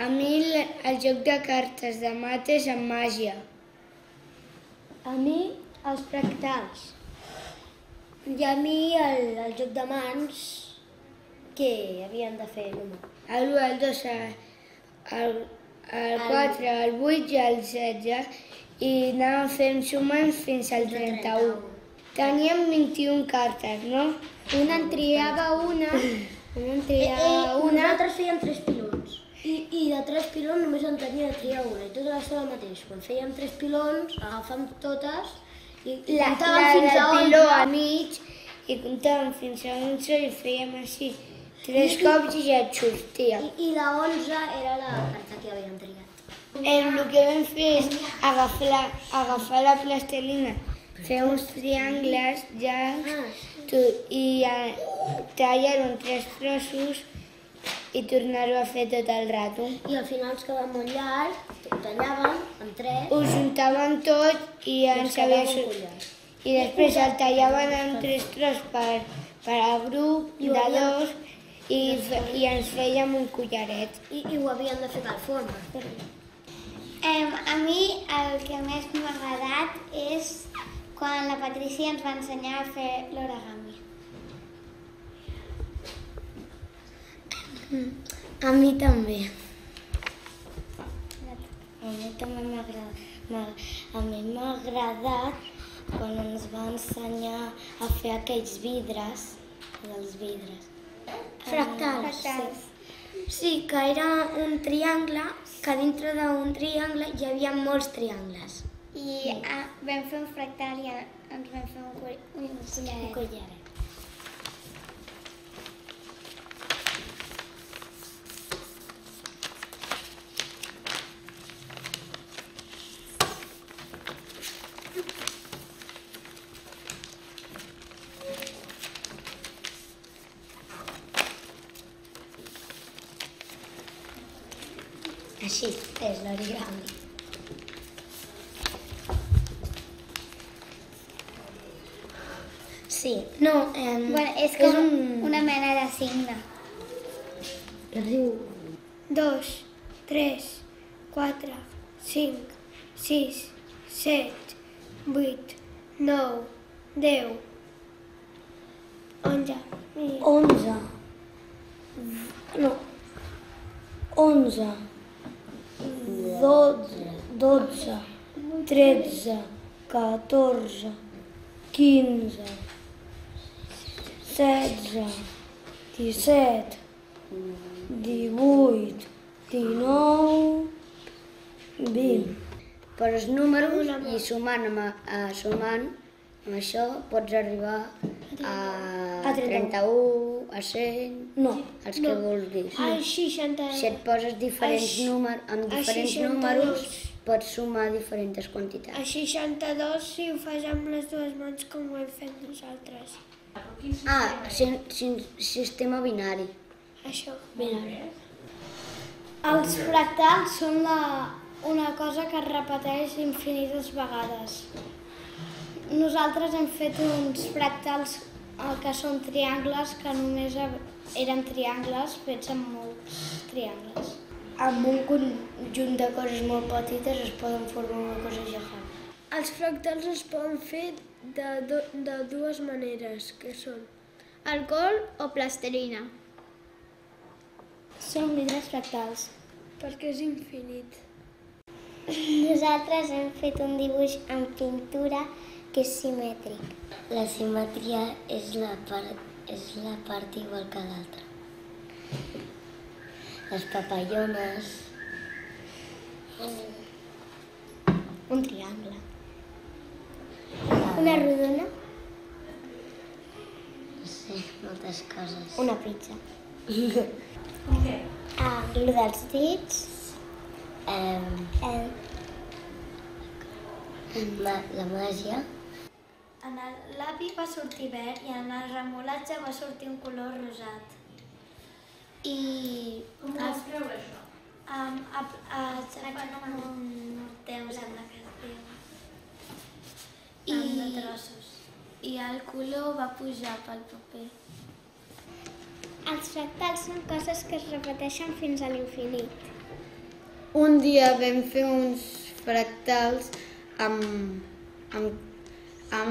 A mi el joc de cartes de mates amb màgia. A mi els fractals. I a mi el joc de mans que havien de fer número. El 1, el 2, el 4, el 8 i el 16 i anàvem fent sumes fins al 31. Teníem 21 cartes, no? Una en triava una. Nosaltres fèiem 3 pilons. I de 3 pilons només en tenia de triar una. I tota l'estona el mateix. Quan fèiem 3 pilons, agafàvem totes i comptàvem fins a 11. Piló a mig i comptàvem fins a 11 i fèiem així 3 cops i ja et sortia. I la 11 era la carta que havíem triat. El que vam fer és agafar la plastilina, fer uns triangles llargs i tallar-ho en 3 trossos i tornar-ho a fer tot el rato. I al final ens quedava molt llarg, ho tallàvem en 3. Ho juntàvem tot i ens havia sortit. I després el tallaven en 3 trossos per al grup de 2 i ens fèiem un collaret. I ho havien de fer tal forma. A mi el que més m'ha agradat és quan la Patrícia ens va ensenyar a fer l'origami. A mi també. A mi també m'ha agradat. A mi m'ha agradat quan ens va ensenyar a fer aquells vidres, dels vidres. Fractals. Sí, que era un triangle, que dintre d'un triangle hi havia molts triangles. I vam fer un fractal i ens vam fer un collaret. Així és l'origami. Sí, no... És com una mena de signe. 2, 3, 4, 5, 6, 7, 8, 9, 10, 11, 11. No. 11. 12, 13, 14, 15, 16, 17, 18, 19, 20. Poses números i sumant amb això pots arribar a 31, a 100, els que vulguis. a 60. Si et poses diferents números, pots sumar diferents quantitats. A 62 si ho fas amb les dues mans com ho hem fet nosaltres. Sistema binari. Això. Els fractals són una cosa que es repeteix infinites vegades. Nosaltres hem fet uns fractals que són triangles, que només eren triangles fets amb molts triangles. Amb un conjunt de coses molt petites es poden formar una cosa gegant. Els fractals es poden fer de dues maneres, que són alcohol o plastilina. Són vidres fractals. Perquè és infinit. Nosaltres hem fet un dibuix amb pintura que és simètric. La simetria és la part igual que l'altra. Les papallones. Un triangle. Una rodona. No sé, moltes coses. Una pizza. Lo dels dits. La màgia. En el l'api va sortir verd i en el remolatge va sortir un color rosat. I... Com ho vas treure, això? Un morteu, sembla que es diu. Amb de trossos. I el color va pujar pel paper. Els fractals són coses que es repeteixen fins a l'infinit. Un dia vam fer uns fractals amb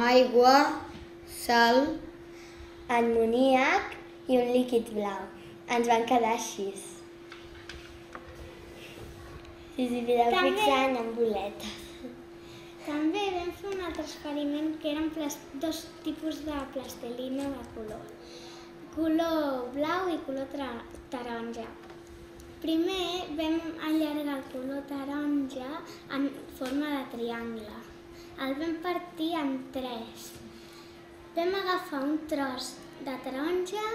aigua, sal, amoníac i un líquid blau. Ens van quedar així. Si s'hi podeu fixar en boletes. També vam fer un altre experiment que eren dos tipus de plastelina de color blau i color taronja. Primer vam allargar el color taronja en forma de triangle. El vam partir en 3. Vam agafar un tros de taronja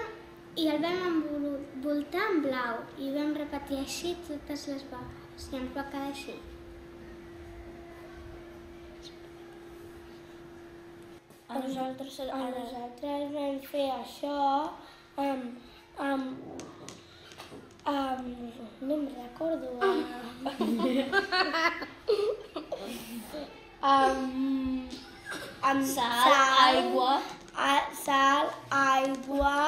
i el vam envoltar en blau i vam repetir així totes les vegades i ens va quedar així. A nosaltres vam fer això no em recordo. Amb sal, aigua.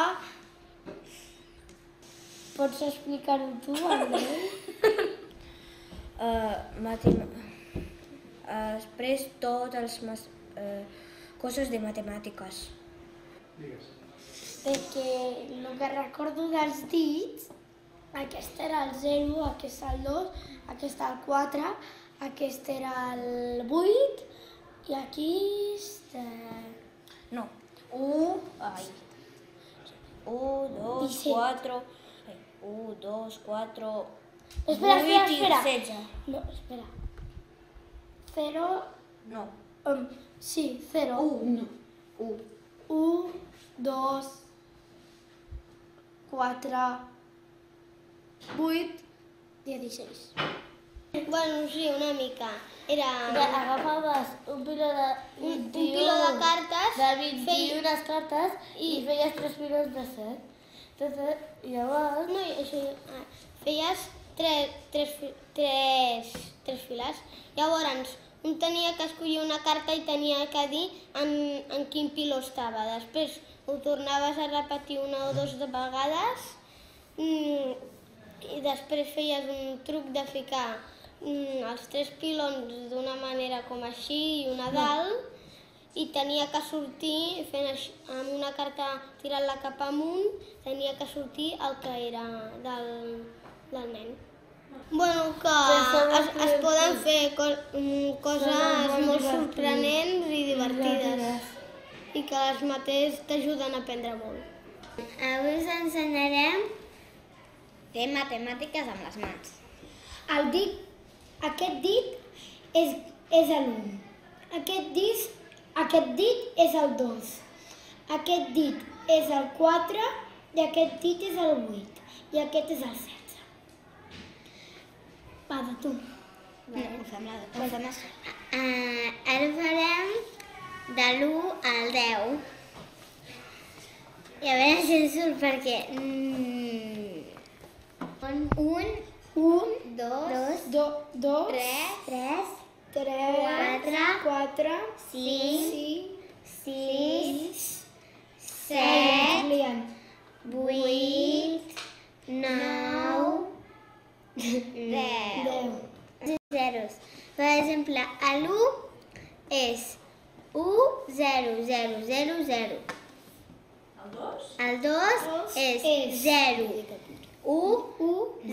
Pots explicar-ho tu, Andreu? Després totes les coses de matemàtiques. Perquè el que recordo dels dits, aquest era el 0, aquest el 2, aquest el 4, aquest era el 8 i aquí... No, 1, 2, 4... 1, 2, 4... Espera. 8 i 16. No, espera. 0... No. Sí, 0. 1, 2, 4, 8, 16. Bueno, sí, una mica. Era... Agafaves un piló de cartes, de 21 cartes i feies 3 pilons de 7. Llavors... No, això... Feies tres files. Llavors, un tenia que escollir una carta i tenia que dir en quin piló estava. Després ho tornaves a repetir una o dues vegades i després feies un truc de ficar els 3 pilons d'una manera com així i una dalt i tenia que sortir, amb una carta tirant-la cap amunt, tenia que sortir el que era del nen. Bueno, que es poden fer coses molt sorprenents i divertides i que les mates t'ajuden a aprendre molt. Avui us ensenyarem a fer matemàtiques amb les mans. Aquest dit és l'1. Aquest dit és el 2. Aquest dit és el 4 i aquest dit és el 8. I aquest és el 16. Va, de tu. Ho fem així. Ara farem de l'1 al 10. I a veure si ens surt perquè... 1, 2, 3, 4, 5, 6, 7, 8, 9, 10. Zeros. Per exemple, l'1 és 1, 0, 0, 0, 0. El 2 és 0, 1,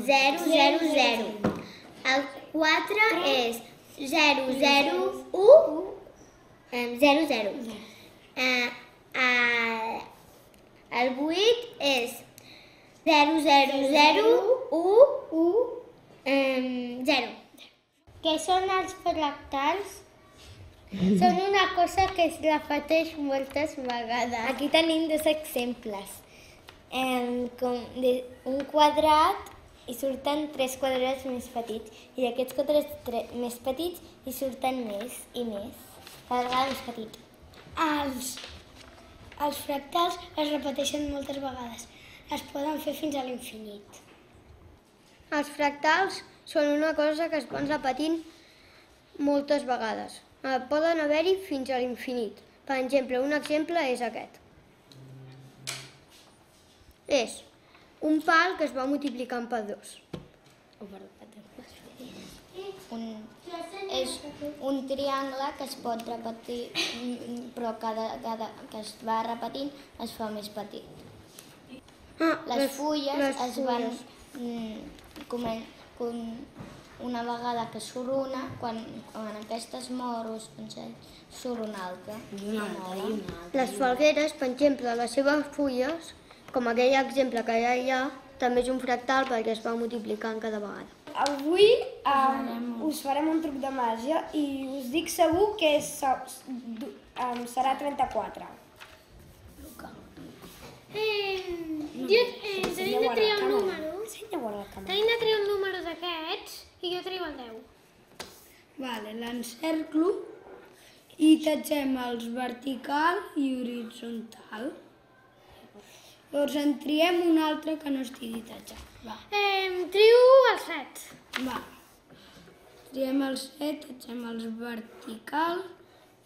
0, 0, 0. El 4 és 0, 0, 1, 0, 0. El 8 és 0, 0, 0, 1, 0. Què són els fractals? Són una cosa que es repeteix moltes vegades. Aquí tenim 2 exemples. Un quadrat i surten 3 quadrats més petits i d'aquests quadrats més petits hi surten més i més, cada vegada més petit. Els fractals es repeteixen moltes vegades. Es poden fer fins a l'infinit. Els fractals són una cosa que es van repetint moltes vegades. Poden haver-hi fins a l'infinit. Per exemple, un exemple és aquest. És un pal que es va multiplicant per 2. És un triangle que es pot repetir, però cada que es va repetint es fa més petit. Les fulles es van una vegada que surt una, quan aquesta es mor o es surt una altra. Les falgueres, per exemple, les seves fulles, com aquell exemple que ja hi ha, també és un fractal perquè es va multiplicant cada vegada. Avui us farem un truc de màgia i us dic segur que serà 34. Tenim de triar un número. Ensenya-ho a la càmera. Tenim de triar un número d'aquests i jo trio el 10. Vale, l'encerclo i tatgem els vertical i horitzontal. Llavors en triem un altre que no estigui tatjat. Va. Trio el 7. Va. Triem el 7, tatgem els vertical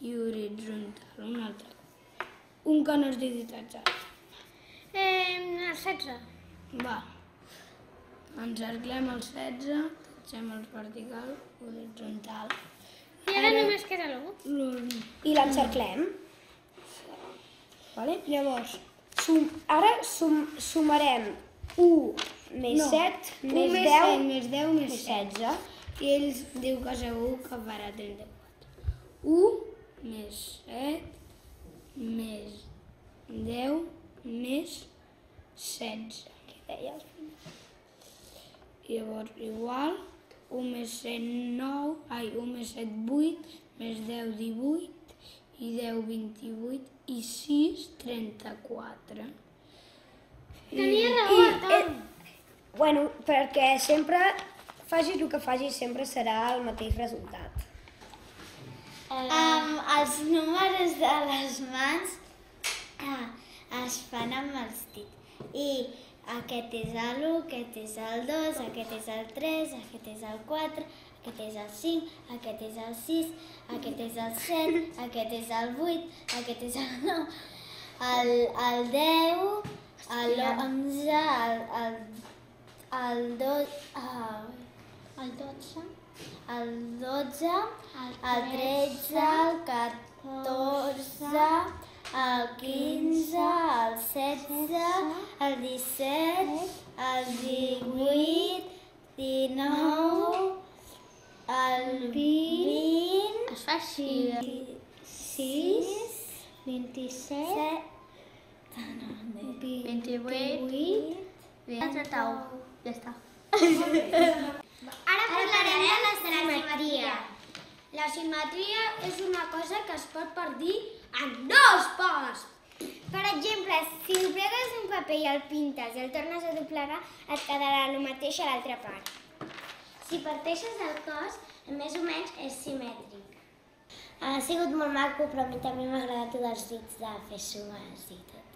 i horitzontal. Un altre. Un que no estigui tatjat. El 16. Va. Encerclem el 16, tatgem els vertical, horitzontal. I ara només queda l'1. I l'encerclem. Llavors, ara sumarem 1 més 7 més 10 més 10 més 16. I ell diu que segur que farà 34. 1 més 7 més 10 més 16. Què deies? Llavors, igual, 1 més 7, 1 més 7, 8, més 10, 18, i 10, 28, i 6, 34. Tenia raó, Tom. Bueno, perquè sempre, facis el que facis, sempre serà el mateix resultat. Els números de les mans es fan amb els dits. I aquest és l'1, aquest és el 2, aquest és el 3, aquest és el 4, aquest és el 5, aquest és el 6, aquest és el 7, aquest és el 8, aquest és el 9, el 10, l'11, el 12, el 13, el 14, el 15, el 16, el 17, el 18, 19, el 20, es fa així, 26, 27, 28, 29, ja està. Ara parlarem de la simetria. La simetria és una cosa que es pot partir en 2 parts. Per exemple, si doblegues un paper i el pintes i el tornes a doblegar, et quedarà el mateix a l'altra part. Si parteixes el cos, més o menys és simètric. Ha sigut molt maco, però a mi també m'ha agradat dels dits de fer sumes i tot.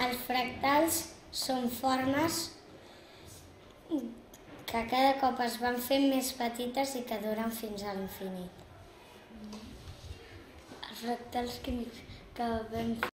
Els fractals són formes que cada cop es van fent més petites i que duren fins a l'infinit. Els fractals que vam fer